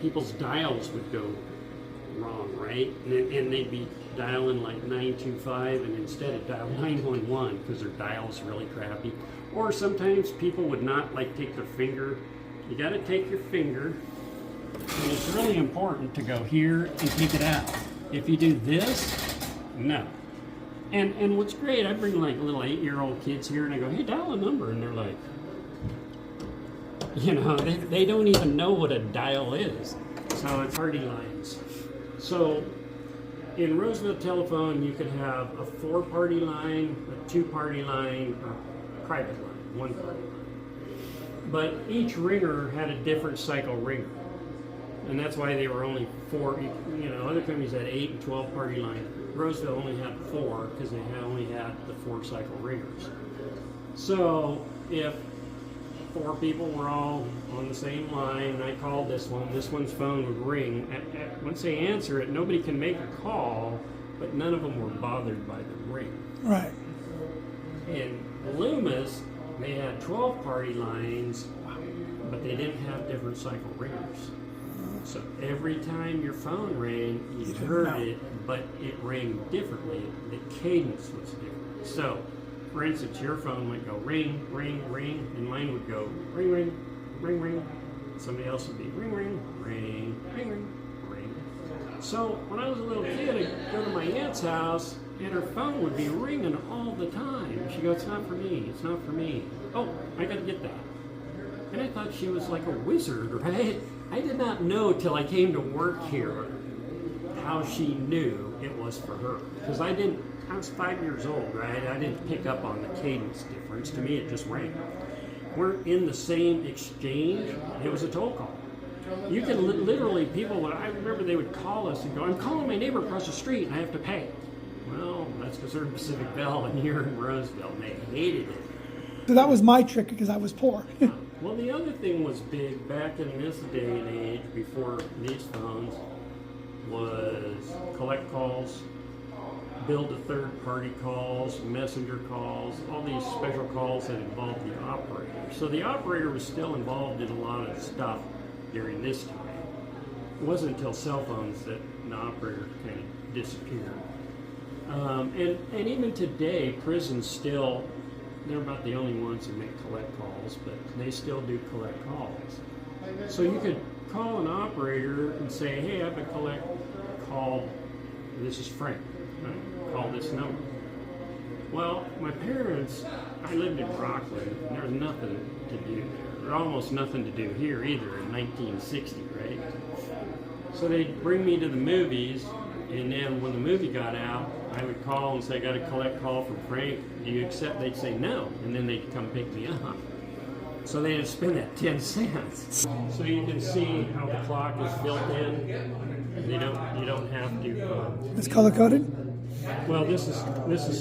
people's dials would go wrong, right? And they'd be dialing like 925 and instead it dialed 911 because their dial's really crappy. Or sometimes people would not like take their finger. You got to take your finger, and it's really important to go here and take it out. If you do this, no. And what's great, I bring like little 8-year-old kids here and I go, hey, dial a number, and they're like, you know, they don't even know what a dial is. So it's party lines. So in Roseville telephone, you could have a 4-party line, a 2-party line, or a private line, 1-party line. But each ringer had a different cycle ringer. And that's why they were only 4, you know, other companies had 8 and 12-party line. Roseville only had 4 because they only had the 4-cycle ringers. So if 4 people were all on the same line, and I called this one's phone would ring. Once they answer it, nobody can make a call, but none of them were bothered by the ring. Right. In Loomis, they had 12-party lines, but they didn't have different cycle ringers. So every time your phone rang, you heard it, but it rang differently. The cadence was different. So, for instance, your phone might go ring, ring, ring, and mine would go ring, ring, ring, ring. Somebody else would be ring, ring, ring, ring, ring, ring. So when I was a little kid, I'd go to my aunt's house, and her phone would be ringing all the time. She'd go, it's not for me, it's not for me. Oh, I gotta get that. And I thought she was like a wizard, right? I did not know till I came to work here how she knew it was for her. Because I was 5 years old, right? I didn't pick up on the cadence difference. To me, it just rang. We're in the same exchange. It was a toll call. You can literally, I remember they would call us and go, I'm calling my neighbor across the street and I have to pay. Well, that's because they're in Pacific Bell and you're in Roseville, and they hated it. So that was my trick because I was poor. Well, the other thing was big back in this day and age, before these phones, was collect calls, build to third-party calls, messenger calls, all these special calls that involved the operator. So the operator was still involved in a lot of stuff during this time. It wasn't until cell phones that the operator kind of disappeared. And even today, prisons still, they're about the only ones that make collect calls, but they still do collect calls. So you could call an operator and say, hey, I have a collect call, this is Frank, right? Call this number. Well, my parents, I lived in Rockland, and there was nothing to do there. There was almost nothing to do here either in 1960, right? So they'd bring me to the movies, and then when the movie got out, I would call and say, I got a collect call from Frank. Do you accept? They'd say no, and then they'd come pick me up. So they'd spend that 10 cents. So you can see how the clock is built in. You don't have to. It's color coded. Well, this is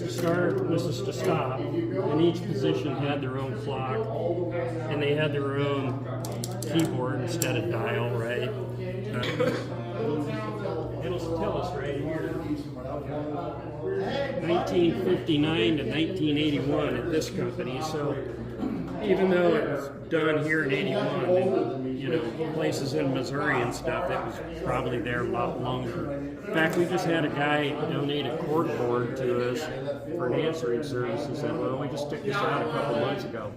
to start. This is to stop. And each position had their own clock, and they had their own keyboard instead of dial, right? It'll tell us right here. 1959 to 1981 at this company. So even though it was done here in 81, and, you know, places in Missouri and stuff, it was probably there a lot longer. In fact, we just had a guy donate a cord board to us for an answering service and said, well, we just took this out a couple months ago.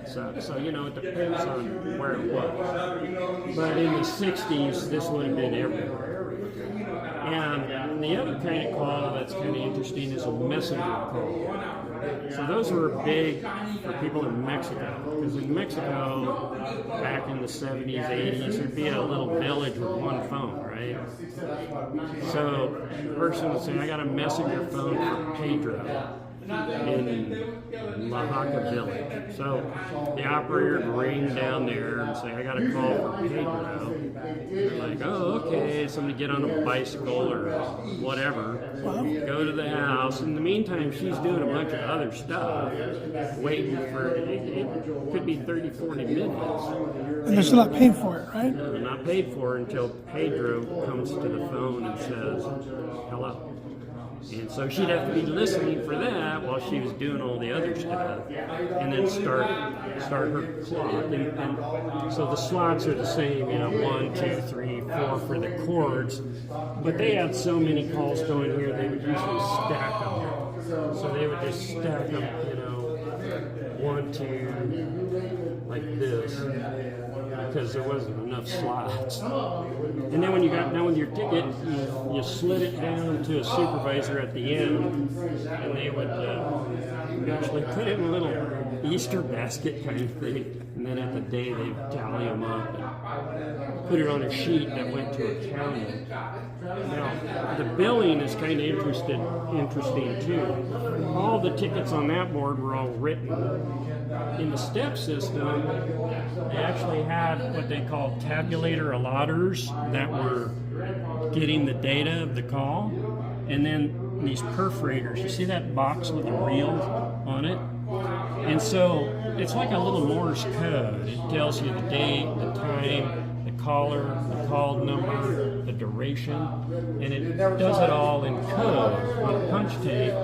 So you know, it depends on where it was. But in the 60s, this would have been everywhere. And the other kind of call that's kind of interesting is a messenger call. So those were big for people in Mexico, because in Mexico, back in the 70s, 80s, there'd be a little village with one phone, right? So the person would say, I got a messenger phone for Pedro in Oaxaca village. So the operator would ring down there and say, I got a call for Pedro. They're like, oh, okay, somebody get on a bicycle or whatever, go to the house. In the meantime, she's doing a bunch of other stuff, waiting for, it could be 30, 40 minutes. And they're still not paying for it, right? No, they're not paid for it until Pedro comes to the phone and says, hello. And so she'd have to be listening for that while she was doing all the other stuff, and then start her clock. And so the slots are the same, 1, 2, 3, 4 for the chords, but they had so many calls going here, they would usually stack them. So they would just stack them, 1, 2, like this, because there wasn't enough slots. And then when you got done with your ticket, you slid it down to a supervisor at the end, and they would actually put it in a little Easter basket kind of thing, and then at the day they'd tally them up and put it on a sheet that went to accounting. Now, the billing is kind of interesting too. All the tickets on that board were all written. In the step system, they actually had what they called tabulator allotters that were getting the data of the call, and then these perforators. You see that box with the reel on it? And so it's like a little Morse code. It tells you the date, the time, the caller, the call number, the duration, and it does it all in code with punch tape.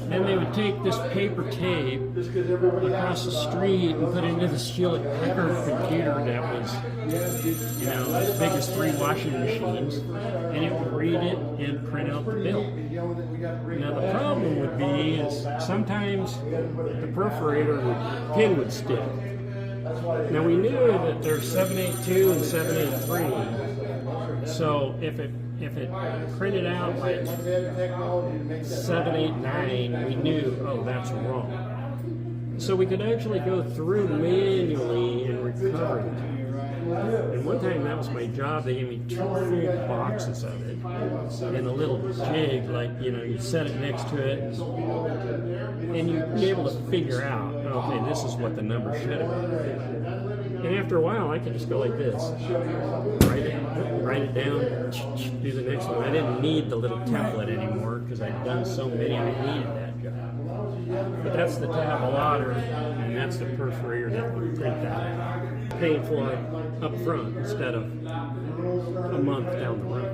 Then they would take this paper tape across the street and put it into this Hewlett-Packard computer that was, as big as 3 washing machines, and it would read it and print out the bill. Now the problem would be is sometimes the perforator pin would stick. Now we knew that there's 782 and 783, so if it printed out like 789, we knew, oh, that's wrong. So we could actually go through manually and recover it. And one time that was my job. They gave me 2 full boxes of it and a little jig, like, you set it next to it, and you'd be able to figure out, okay, this is what the number should have been. And after a while, I could just go like this, write it down, do the next one. I didn't need the little template anymore because I'd done so many, I needed that job. But that's the tabulator, and that's the perforator that would print that. Paying for it up front instead of a month down the road.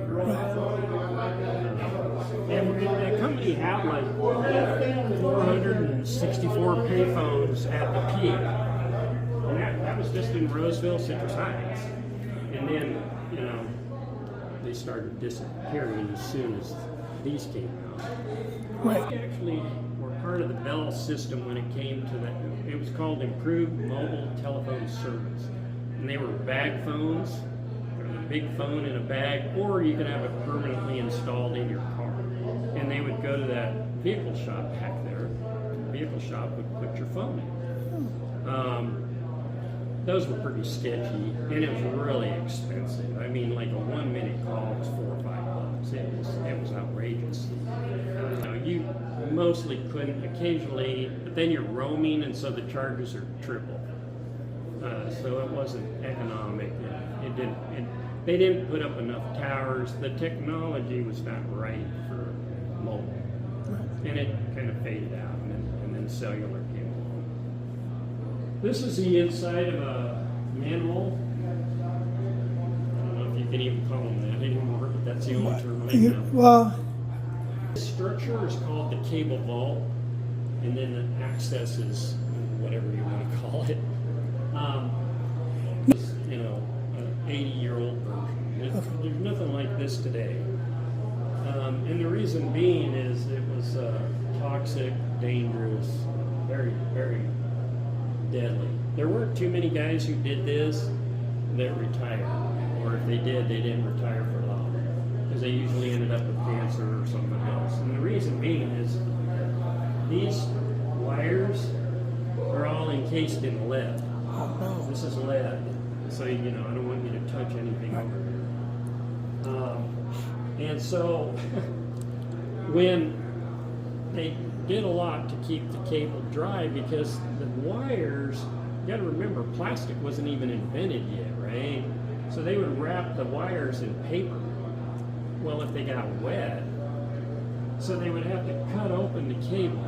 And the company had like 464 payphones at the peak. And that was just in Roseville, Citrus Heights. And then, they started disappearing as soon as these came out. Right. We actually were part of the Bell system when it came to that. It was called Improved Mobile Telephone Service. And they were bag phones, a big phone in a bag, or you could have it permanently installed in your car. And they would go to that vehicle shop back there. The vehicle shop would put your phone in. Those were pretty sketchy, and it was really expensive. I mean, like a 1-minute call was $4 or $5. It was outrageous. You mostly couldn't, occasionally, but then you're roaming, and so the charges are triple. So it wasn't economic. They didn't put up enough towers. The technology was not right for mobile, and it kind of faded out, and then cellular came along. This is the inside of a manhole. I don't know if you can even call them that anymore, but that's the only term I know. Well, this structure is called the cable vault, and then the access is whatever you want to call it. An 80-year-old version. There's nothing like this today. And the reason being is it was toxic, dangerous, very, very deadly. There weren't too many guys who did this that retired, or if they did, they didn't retire for long, because they usually ended up with cancer or something else. And the reason being is these wires are all encased in lead. This is lead, so I don't want you to touch anything over here. And so when they did a lot to keep the cable dry, because the wires, you got to remember, plastic wasn't even invented yet, right? So they would wrap the wires in paper. Well, if they got wet, so they would have to cut open the cable.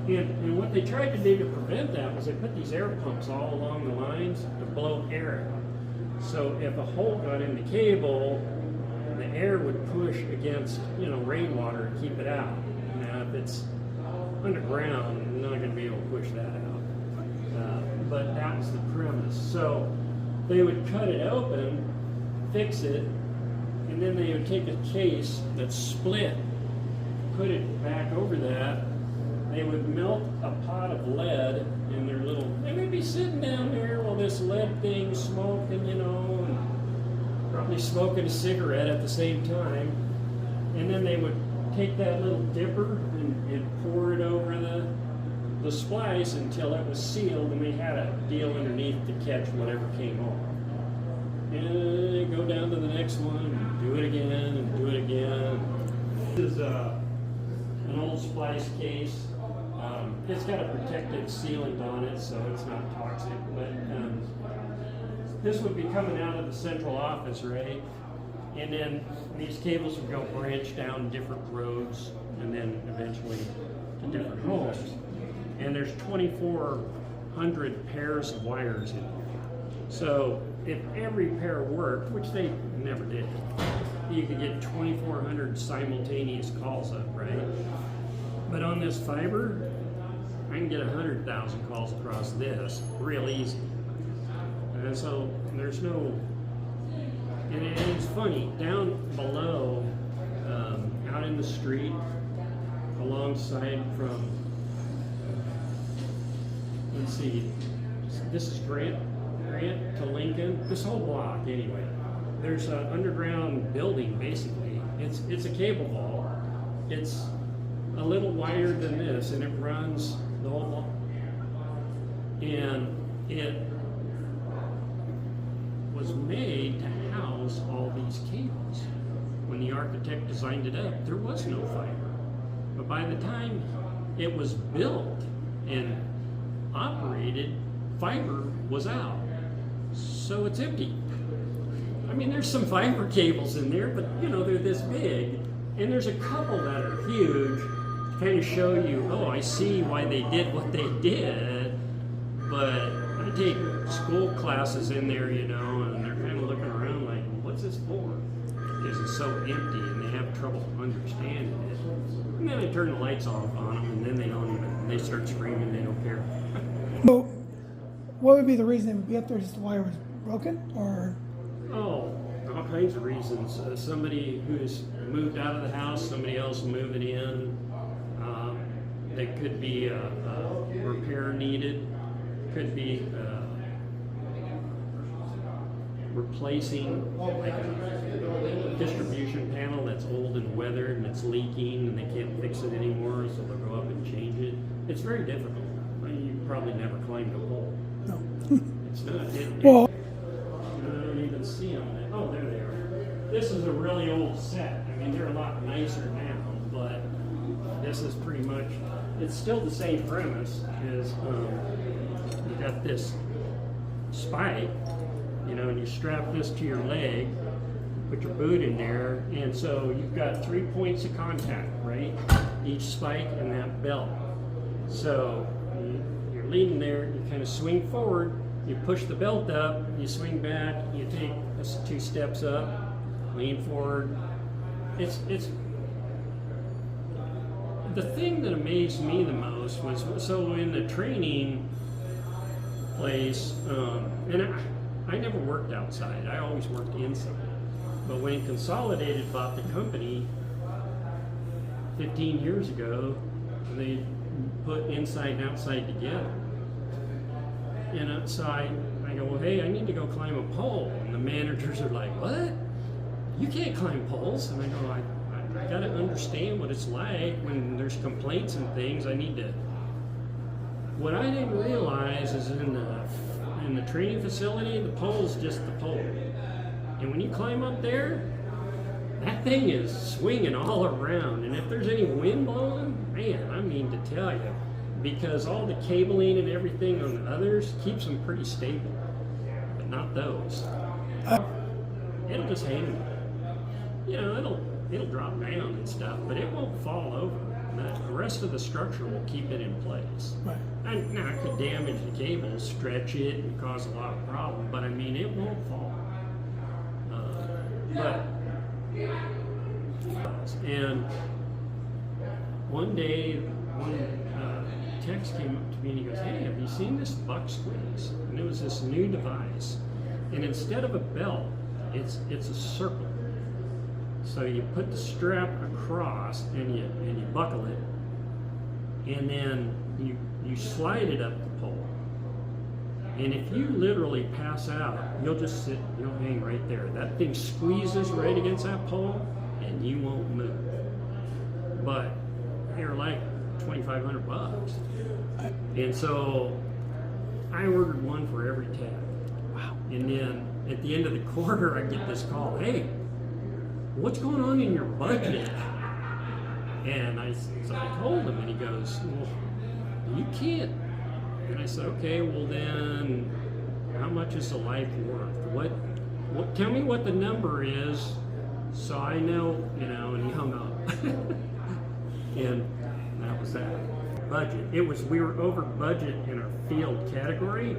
And what they tried to do to prevent that was they put these air pumps all along the lines to blow air out. So if a hole got in the cable, the air would push against, rainwater and keep it out. Now, if it's underground, you're not going to be able to push that out. But that was the premise. So they would cut it open, fix it, and then they would take a case that's split, put it back over that. They would melt a pot of lead in their little, they would be sitting down there while this lead thing smoking, and probably smoking a cigarette at the same time. And then they would take that little dipper and pour it over the splice until it was sealed, and they had a deal underneath to catch whatever came off. And go down to the next one, and do it again, and do it again. This is an old splice case. It's got a protective sealant on it, so it's not toxic. But this would be coming out of the central office, right? And then these cables would go branch down different roads, and then eventually to different homes. And there's 2,400 pairs of wires in here. So if every pair worked, which they never did, you could get 2,400 simultaneous calls up, right? But on this fiber, I can get 100,000 calls across this real easy. And so there's no, and it's funny, down below, out in the street, alongside from, let's see, this is Grant to Lincoln, this whole block anyway. There's an underground building basically. It's a cable vault. It's a little wider than this, and it runs the whole block. And it was made to house all these cables. When the architect designed it up, there was no fiber. But by the time it was built and operated, fiber was out. So it's empty. I mean, there's some fiber cables in there, but they're this big. And there's a couple that are huge to kind of show you, oh, I see why they did what they did. But I take school classes in there, and they're kind of looking around like, what's this for? Because it's so empty and they have trouble understanding it. And then I turn the lights off on them, and then they start screaming, they don't care. So, what would be the reason it would be up there? Just the wire was broken, or? Oh, all kinds of reasons. Somebody who's moved out of the house, somebody else moving in. There could be a repair needed. Could be replacing like a distribution panel that's old and weathered and it's leaking and they can't fix it anymore, so they'll go up and change it. It's very difficult. You probably never climbed a pole. No. It's not. Well, I don't even see them. Oh, there they are. This is a really old set. I mean, they're a lot nicer now, but this is pretty much, it's still the same premise. Is you got this spike, and you strap this to your leg, put your boot in there, and so you've got 3 points of contact, right? Each spike and that belt. So you're leaning there, you kind of swing forward, you push the belt up, you swing back, you take 2 steps up, lean forward. It's the thing that amazed me the most was, so in the training place, and I never worked outside, I always worked inside. But when Consolidated bought the company 15 years ago, they put inside and outside together. And so I go, well, hey, I need to go climb a pole. And the managers are like, what? You can't climb poles. And I go, I got to understand what it's like when there's complaints and things. I need to. What I didn't realize is in the training facility, the pole's just the pole. And when you climb up there, that thing is swinging all around. And if there's any wind blowing, man, I mean to tell you, because all the cabling and everything on the others keeps them pretty stable, but not those. It'll just hang. It'll drop down and stuff, but it won't fall over. The rest of the structure will keep it in place. right. Now it could damage the cables, stretch it, and cause a lot of problems, but I mean it won't fall. But And one day, one text came up to me and he goes, "Hey, have you seen this buck squeeze?" And it was this new device. And instead of a belt, it's a circle. So you put the strap across and you buckle it, and then you slide it up the pole. And if you literally pass out, you'll just sit, you'll hang right there. That thing squeezes right against that pole, and you won't move. But they're like $2,500. And so I ordered one for every tab. Wow. And then at the end of the quarter, I get this call, "Hey, what's going on in your budget?" And so I told him, and he goes, "Well, you can't." And I said, "Okay, well then, how much is the life worth? What? Tell me what the number is, so I know, you know." And he hung up. And that was that. Budget. We were over budget in our field category,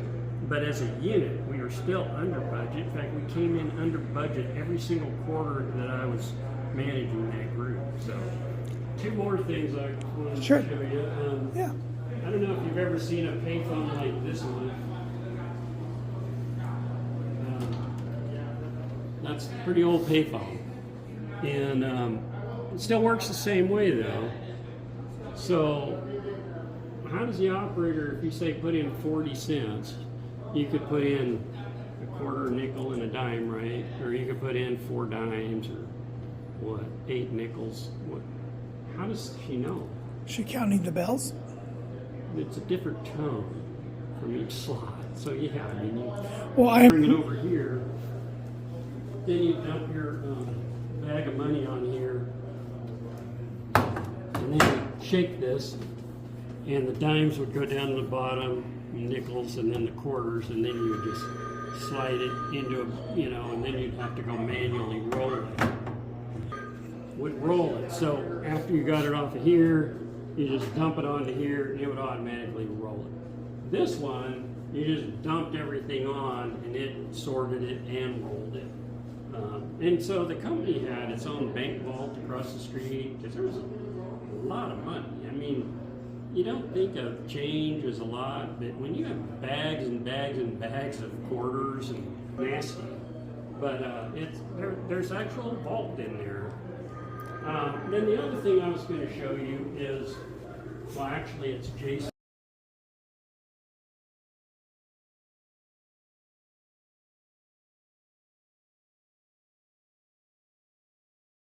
but as a unit, we were still under budget. In fact, we came in under budget every single quarter that I was managing that group. So, two more things I wanted to show you. Yeah. I don't know if you've ever seen a payphone like this one. That's a pretty old payphone. And it still works the same way though. So, how does the operator, if you say put in 40 cents, you could put in a quarter, a nickel, and a dime, right? Or you could put in 4 dimes or 8 nickels. How does she know? Is she counting the bells? It's a different tone from each slot. So yeah, I mean, Well, you bring it over here, then you dump your bag of money on here, and then you shake this, and the dimes would go down to the bottom, nickels, and then the quarters, and then you would just slide it into a, you know, and then you'd have to go manually roll it. Would roll it. So after you got it off of here, you just dump it onto here, and it would automatically roll it. This one, you just dumped everything on, and it sorted it and rolled it. And so the company had its own bank vault across the street, because there was a lot of money. I mean, you don't think of change as a lot, but when you have bags and bags and bags of quarters and nasty, but there's actual vault in there. Then the other thing I was going to show you is, well, actually it's Jason.